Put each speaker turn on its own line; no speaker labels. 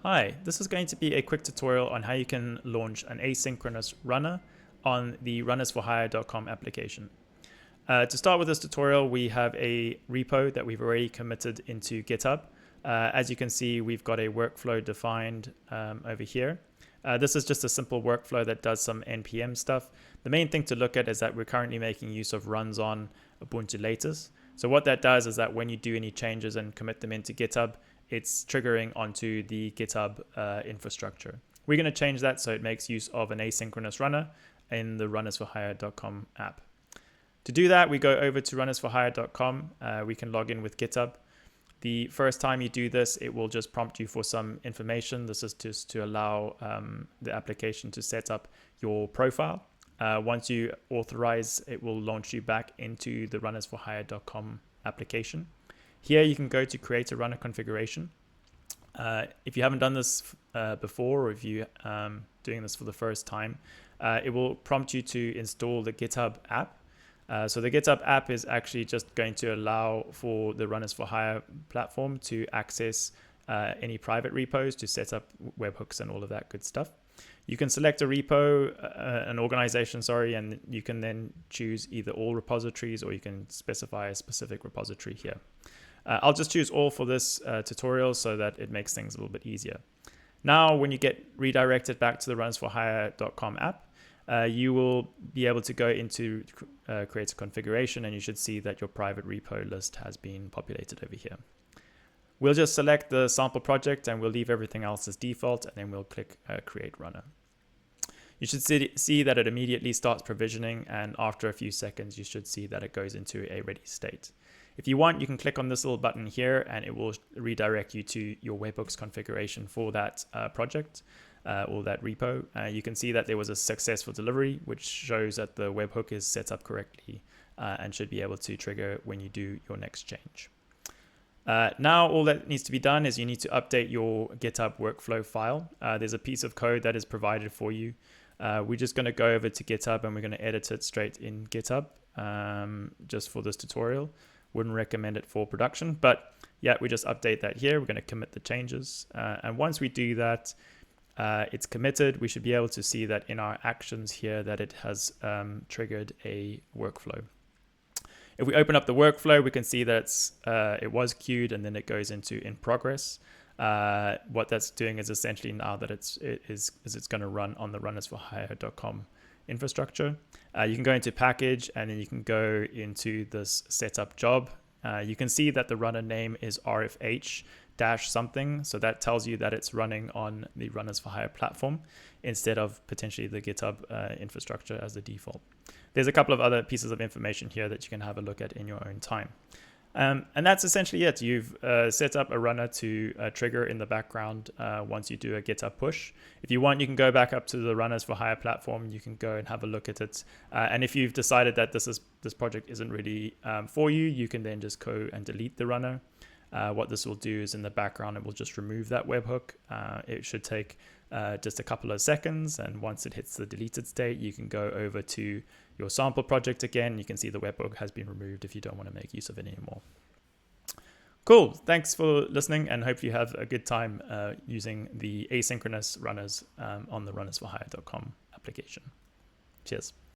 Hi, this is going to be a quick tutorial on how you can launch an asynchronous runner on the runnersforhire.com application. To start with this tutorial, we have a repo that we've already committed into GitHub. As you can see, we've got a workflow defined over here. This is just a simple workflow that does some NPM stuff. The main thing to look at is that we're currently making use of runs on Ubuntu Latest. So what that does is that when you do any changes and commit them into GitHub, it's triggering onto the GitHub infrastructure. We're going to change that so it makes use of an asynchronous runner in the runnersforhire.com app. To do that, we go over to runnersforhire.com. We can log in with GitHub. The first time you do this, it will just prompt you for some information. This is just to allow the application to set up your profile. Once you authorize, it will launch you back into the runnersforhire.com application. Here you can go to create a runner configuration. If you haven't done this before, or if you're doing this for the first time, it will prompt you to install the GitHub app. So the GitHub app is actually just going to allow for the Runners for Hire platform to access any private repos, to set up webhooks and all of that good stuff. You can select a repo, an organization, and you can then choose either all repositories, or you can specify a specific repository here. I'll just choose all for this tutorial so that it makes things a little bit easier. Now, when you get redirected back to the runnersforhire.com app, you will be able to go into create a configuration, and you should see that your private repo list has been populated over here. We'll just select the sample project and we'll leave everything else as default, and then we'll click create runner. You should see that it immediately starts provisioning, and after a few seconds you should see that it goes into a ready state. If you want, you can click on this little button here and it will redirect you to your webhooks configuration for that project or that repo. You can see that there was a successful delivery, which shows that the webhook is set up correctly and should be able to trigger when you do your next change. Now all that needs to be done is you need to update your GitHub workflow file. There's a piece of code that is provided for you. We're just going to go over to GitHub and we're going to edit it straight in GitHub just for this tutorial. Wouldn't recommend it for production, but yeah, we just update that here. We're going to commit the changes. And once we do that, it's committed. We should be able to see that in our actions here that it has triggered a workflow. If we open up the workflow, we can see that it was queued and then it goes into in progress. What that's doing is essentially now that it's going to run on the runnersforhire.com infrastructure. You can go into package and then you can go into this setup job. You can see that the runner name is RFH something. So that tells you that it's running on the Runners for Hire platform instead of potentially the GitHub infrastructure as the default. There's a couple of other pieces of information here that you can have a look at in your own time. And that's essentially it. You've set up a runner to trigger in the background once you do a GitHub push. If you want, you can go back up to the Runners for Hire platform. You can go and have a look at it. And if you've decided that this project isn't really for you, you can then just go and delete the runner. What this will do is in the background, it will just remove that webhook. It should take just a couple of seconds. And once it hits the deleted state, you can go over to your sample project again. You can see the webhook has been removed if you don't want to make use of it anymore. Cool. Thanks for listening, and hope you have a good time using the asynchronous runners on the runnersforhire.com application. Cheers.